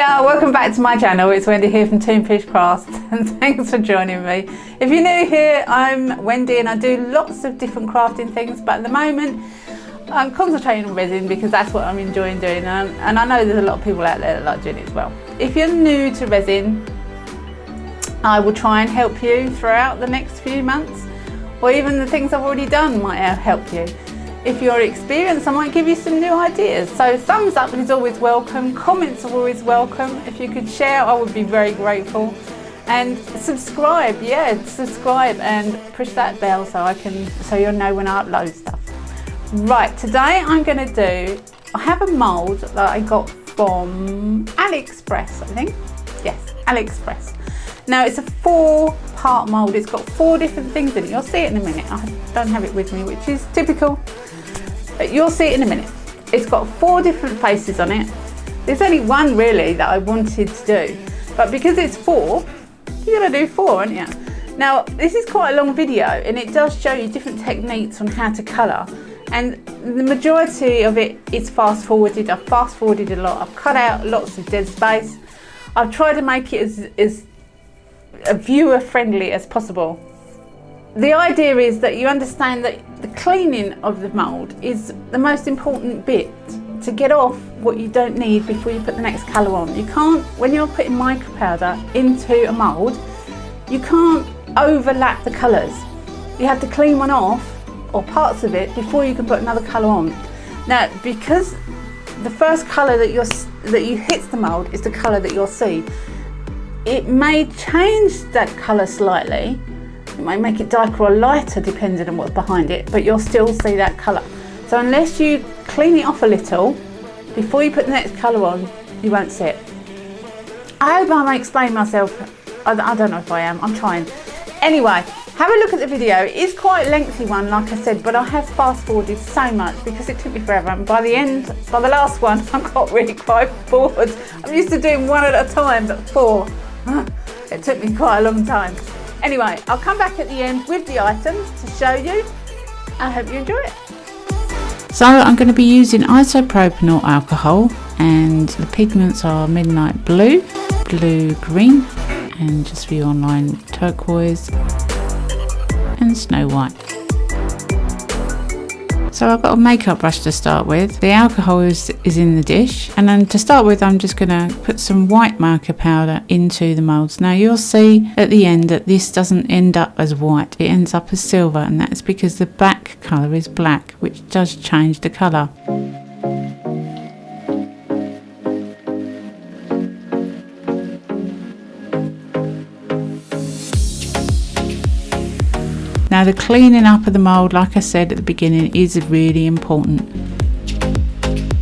Hiya, welcome back to my channel. It's Wendy here from Toonpish Crafts and thanks for joining me. If you're new here, I'm Wendy and I do lots of different crafting things, but at the moment I'm concentrating on resin because that's what I'm enjoying doing, and I know there's a lot of people out there that like doing it as well. If you're new to resin, I will try and help you throughout the next few months, or even the things I've already done might help you. If you're experienced, I might give you some new ideas. So thumbs up is always welcome, comments are always welcome. If you could share, I would be very grateful. And subscribe, subscribe and push that bell so you'll know when I upload stuff. Right, today I'm gonna I have a mould that I got from AliExpress, I think. Yes, AliExpress. Now it's a 4-part mould. It's got 4 different things in it. You'll see it in a minute. I don't have it with me, which is typical. But you'll see it in a minute. It's got 4 different faces on it. There's only one really that I wanted to do, but because it's 4, you're gonna do 4, aren't you? Now this is quite a long video and it does show you different techniques on how to colour, and the majority of it is fast forwarded. I've fast forwarded a lot. I've cut out lots of dead space. I've tried to make it as viewer friendly as possible. The idea is that you understand that the cleaning of the mould is the most important bit to get off what you don't need before you put the next colour on. You can't, when you're putting mica powder into a mould, you can't overlap the colours. You have to clean one off, or parts of it, before you can put another colour on. Now, because the first colour that you hit the mould is the colour that you'll see, it may change that colour slightly. It might make it darker or lighter depending on what's behind it, but you'll still see that colour. So unless you clean it off a little before you put the next colour on, you won't see it. I hope I'm explaining myself. I don't know if I am. I'm trying. Anyway, have a look at the video. It is quite a lengthy one, like I said, but I have fast forwarded so much because it took me forever, and by the last one I got really quite bored. I'm used to doing 1 at a time, but 4. It took me quite a long time. Anyway, I'll come back at the end with the items to show you. I hope you enjoy it. So I'm going to be using isopropanol alcohol, and the pigments are midnight blue, blue green, and just for you online, turquoise and snow white. So I've got a makeup brush to start with. The alcohol is in the dish, and then to start with I'm just going to put some white mica powder into the moulds. Now you'll see at the end that this doesn't end up as white, it ends up as silver, and that's because the back colour is black, which does change the colour. Now the cleaning up of the mould, like I said at the beginning, is really important.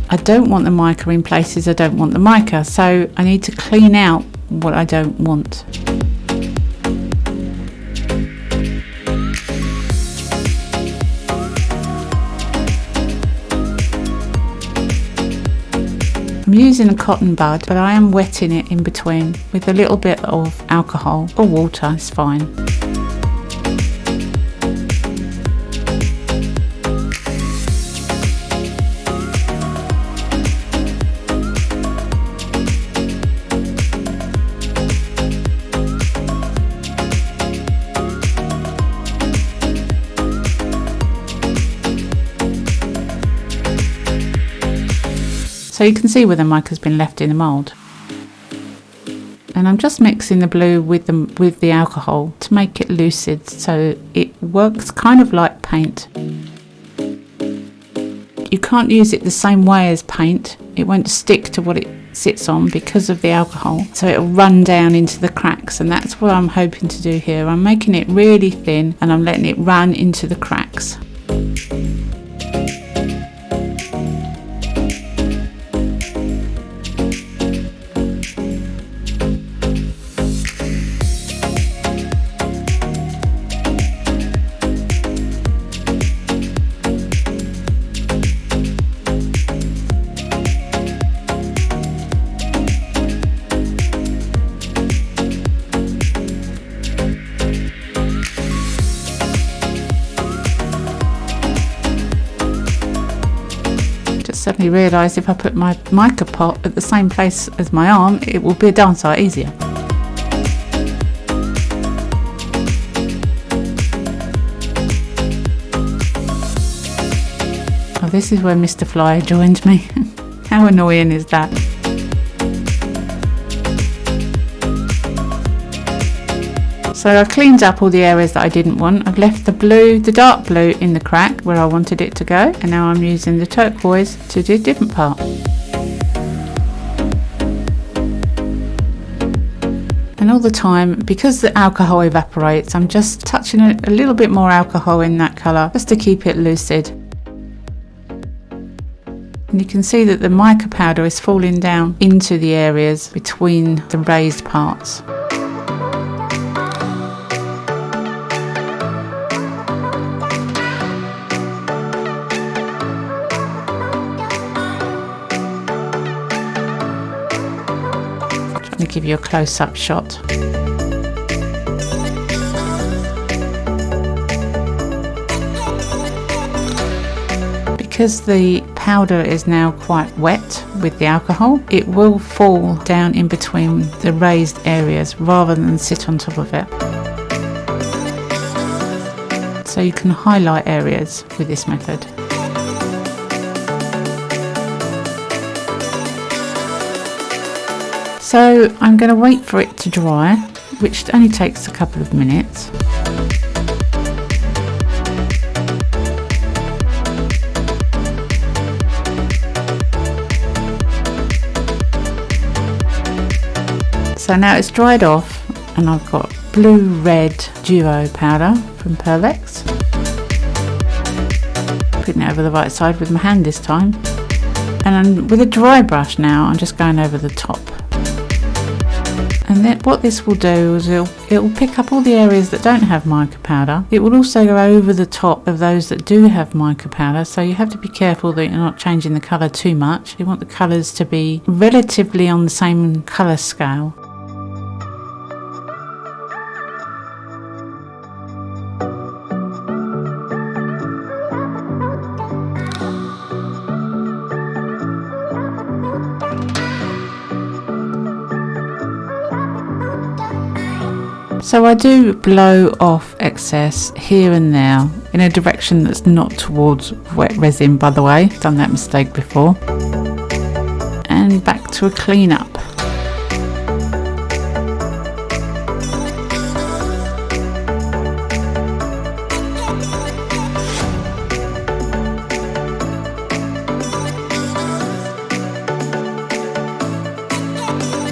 I don't want the mica in places I don't want the mica, so I need to clean out what I don't want. I'm using a cotton bud, but I am wetting it in between with a little bit of alcohol or water, it's fine. So you can see where the mica's been left in the mould. And I'm just mixing the blue with the alcohol to make it lucid, so it works kind of like paint. You can't use it the same way as paint. It won't stick to what it sits on because of the alcohol, so it'll run down into the cracks, and that's what I'm hoping to do here. I'm making it really thin and I'm letting it run into the cracks. suddenly realised if I put my mica pot at the same place as my arm, it will be a darn sight easier. Oh, this is where Mr. Fly joined me. How annoying is that? So I cleaned up all the areas that I didn't want. I've left the dark blue in the crack where I wanted it to go, and now I'm using the turquoise to do a different part. And all the time, because the alcohol evaporates, I'm just touching a little bit more alcohol in that colour just to keep it lucid. And you can see that the mica powder is falling down into the areas between the raised parts. To give you a close-up shot. Because the powder is now quite wet with the alcohol, it will fall down in between the raised areas rather than sit on top of it. So you can highlight areas with this method. So I'm going to wait for it to dry, which only takes a couple of minutes. So now it's dried off, and I've got blue-red duo powder from Pearlex. Putting it over the right side with my hand this time. And with a dry brush now, I'm just going over the top. And then what this will do is it will pick up all the areas that don't have mica powder. It will also go over the top of those that do have mica powder, so you have to be careful that you're not changing the colour too much. You want the colours to be relatively on the same colour scale. So I do blow off excess here and there in a direction that's not towards wet resin, by the way. I've done that mistake before. And back to a clean up.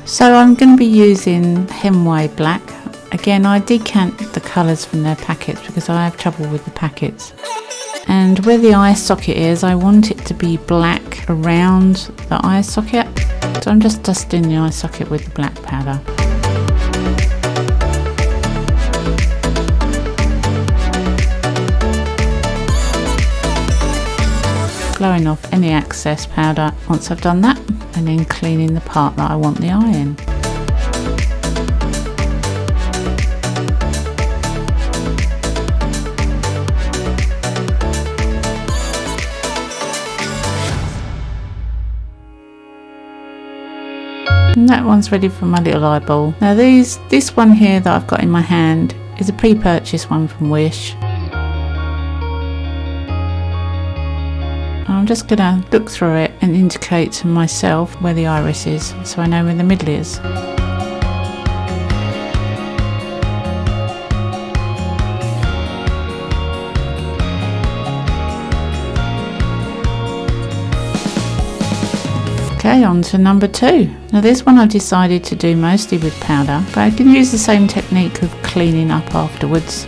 So I'm going to be using Hemway Black. Again, I decant the colours from their packets because I have trouble with the packets. And where the eye socket is, I want it to be black around the eye socket. So I'm just dusting the eye socket with the black powder. Blowing off any excess powder once I've done that, and then cleaning the part that I want the eye in. And that one's ready for my little eyeball. Now this one here that I've got in my hand is a pre-purchased one from Wish. I'm just going to look through it and indicate to myself where the iris is, so I know where the middle is. Okay, on to number 2. Now this one I've decided to do mostly with powder, but I can use the same technique of cleaning up afterwards.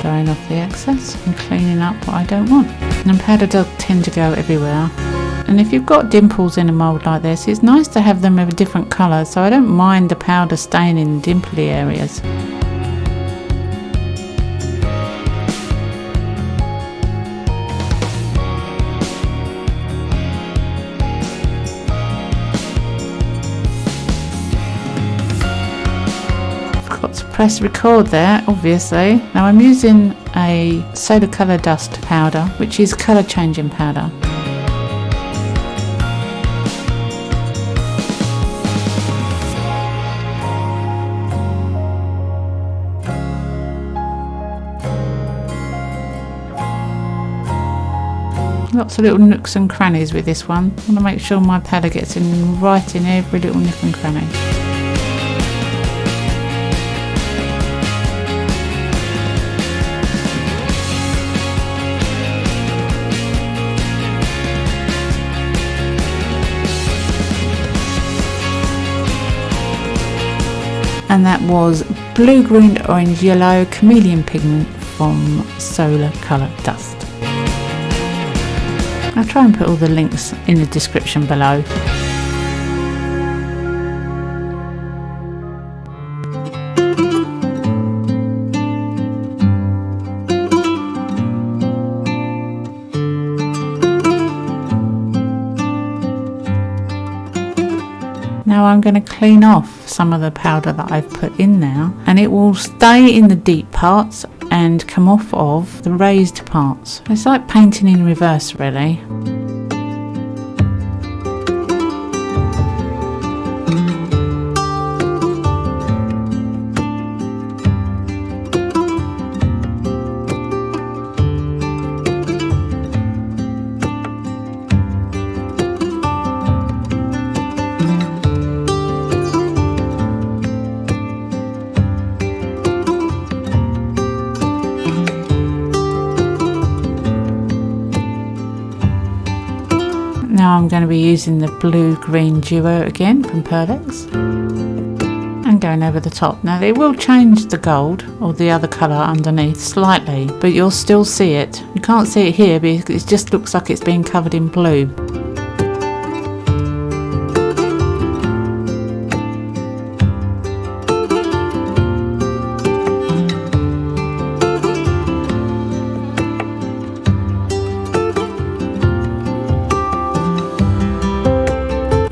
Throwing off the excess and cleaning up what I don't want. And powder does tend to go everywhere. And if you've got dimples in a mould like this, it's nice to have them of a different colour, so I don't mind the powder staying in dimply areas. press record there, obviously. Now I'm using a solar colour dust powder, which is colour changing powder. Lots of little nooks and crannies with this one. I want to make sure my powder gets in right in every little nook and cranny. And that was blue, green, orange, yellow chameleon pigment from Solar Colour Dust. I'll try and put all the links in the description below. Now I'm going to clean off some of the powder that I've put in now, and it will stay in the deep parts and come off of the raised parts. It's like painting in reverse, really. Now I'm going to be using the blue-green duo again from Pearlex and going over the top. Now it will change the gold or the other colour underneath slightly, but you'll still see it. You can't see it here because it just looks like it's being covered in blue.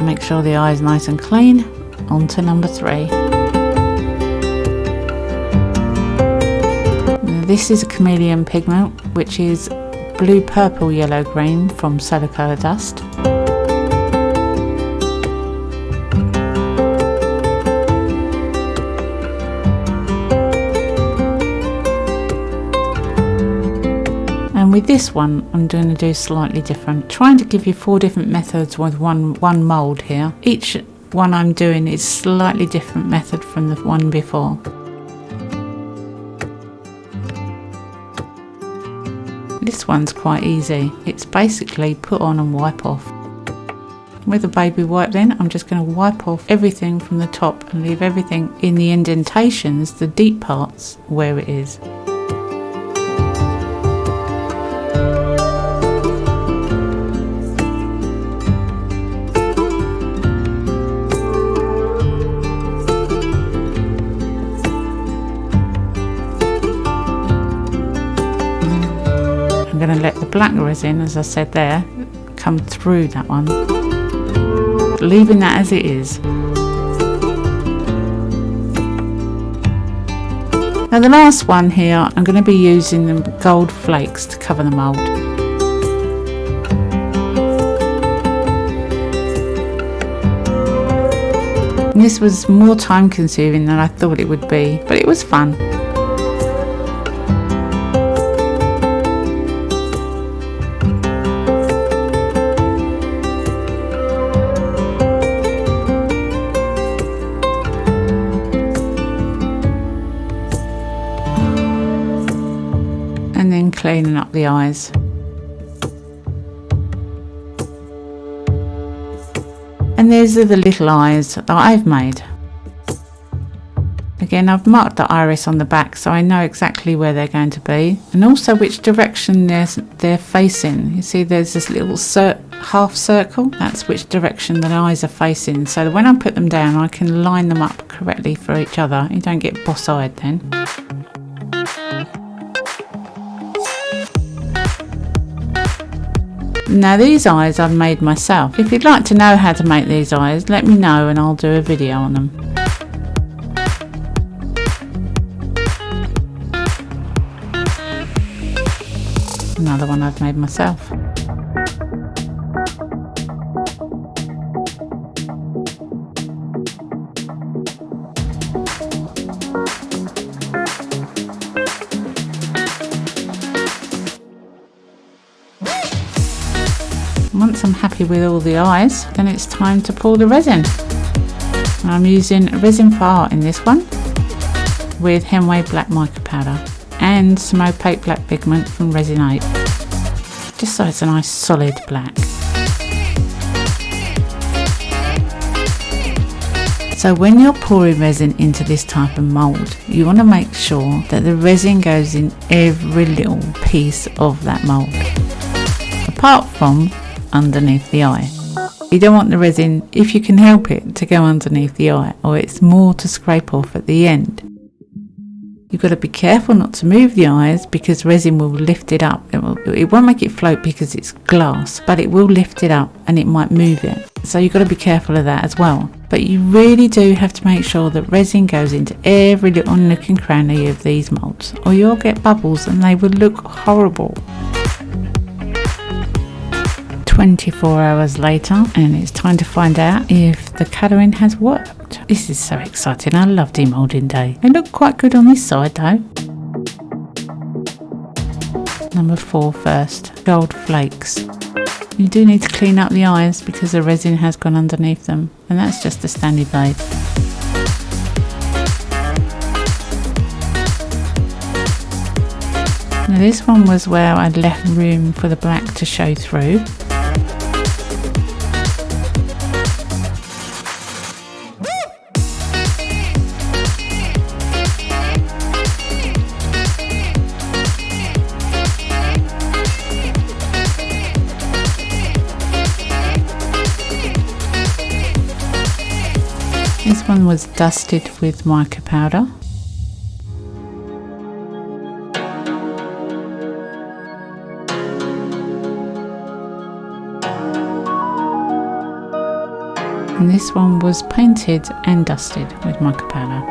Make sure the eye is nice and clean. On to number 3. This is a chameleon pigment, which is blue, purple, yellow, green from Solar Colour Dust. And with this one, I'm going to do slightly different. Trying to give you 4 different methods with one mould here. Each one I'm doing is slightly different method from the one before. This one's quite easy. It's basically put on and wipe off. With a baby wipe then, I'm just going to wipe off everything from the top and leave everything in the indentations, the deep parts, where it is. I'm going to let the black resin, as I said there, come through that one, leaving that as it is. Now the last one here, I'm going to be using the gold flakes to cover the mould. And this was more time consuming than I thought it would be, but it was fun. And then cleaning up the eyes. And these are the little eyes that I've made. Again, I've marked the iris on the back so I know exactly where they're going to be, and also which direction they're facing. You see there's this little half circle, that's which direction the eyes are facing, so that when I put them down I can line them up correctly for each other. You don't get boss-eyed then. Now these eyes I've made myself. If you'd like to know how to make these eyes, let me know and I'll do a video on them. Another one I've made myself. Once I'm happy with all the eyes, then it's time to pour the resin. I'm using resin for art in this one with Henway black mica powder and some opaque black pigment from Resin 8, just so it's a nice solid black. So when you're pouring resin into this type of mould, you want to make sure that the resin goes in every little piece of that mould, apart from underneath the eye. You don't want the resin, if you can help it, to go underneath the eye, or it's more to scrape off at the end. You've got to be careful not to move the eyes, because resin will lift it up. It won't make it float because it's glass, but it will lift it up and it might move it. So you've got to be careful of that as well. But you really do have to make sure that resin goes into every little nook and cranny of these moulds, or you'll get bubbles and they will look horrible. 24 hours later, and it's time to find out if the colouring has worked. This is so exciting. I love demoulding day. They look quite good on this side though. Number 4 first, gold flakes. You do need to clean up the eyes because the resin has gone underneath them, and that's just a standing blade. Now this one was where I left room for the black to show through. This one was dusted with mica powder. And this one was painted and dusted with mica powder.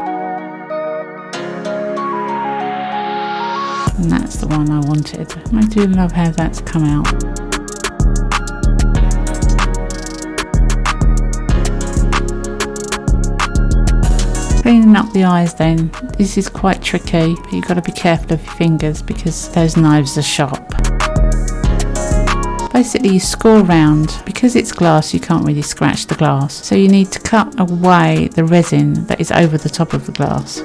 And that's the one I wanted. I do love how that's come out. Cleaning up the eyes then, this is quite tricky, but you've got to be careful of your fingers because those knives are sharp. Basically you score round, because it's glass you can't really scratch the glass, so you need to cut away the resin that is over the top of the glass.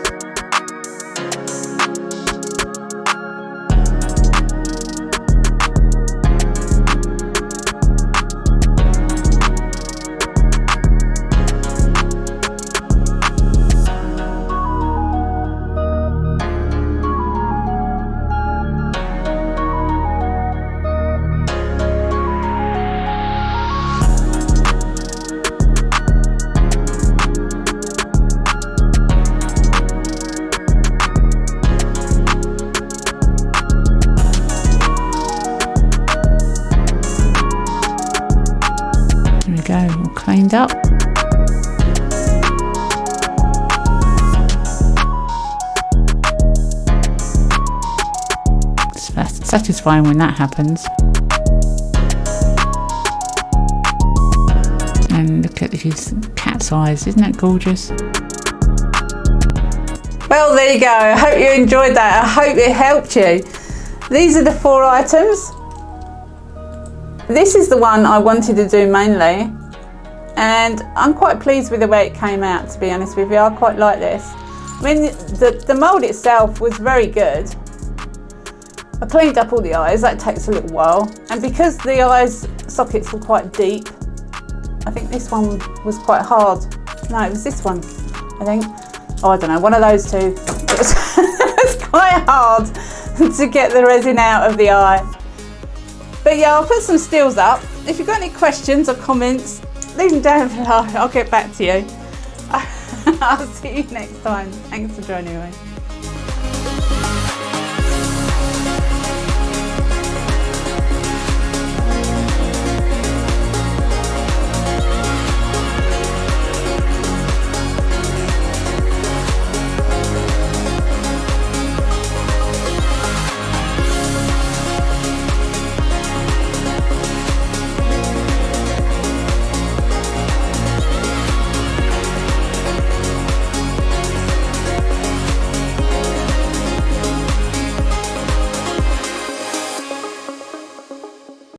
Go, all cleaned up. It's satisfying when that happens. And look at these cat's eyes, isn't that gorgeous? Well, there you go. I hope you enjoyed that. I hope it helped you. These are the 4 items. This is the one I wanted to do mainly, and I'm quite pleased with the way it came out, to be honest with you. I quite like this. I mean, the mould itself was very good. I cleaned up all the eyes, that takes a little while, and because the eyes sockets were quite deep, I think this one was quite hard. No, it was this one, I think. Oh, I don't know, one of those two. It was quite hard to get the resin out of the eye. But yeah, I'll put some stills up. If you've got any questions or comments, leave them down below. I'll get back to you. I'll see you next time. Thanks for joining me.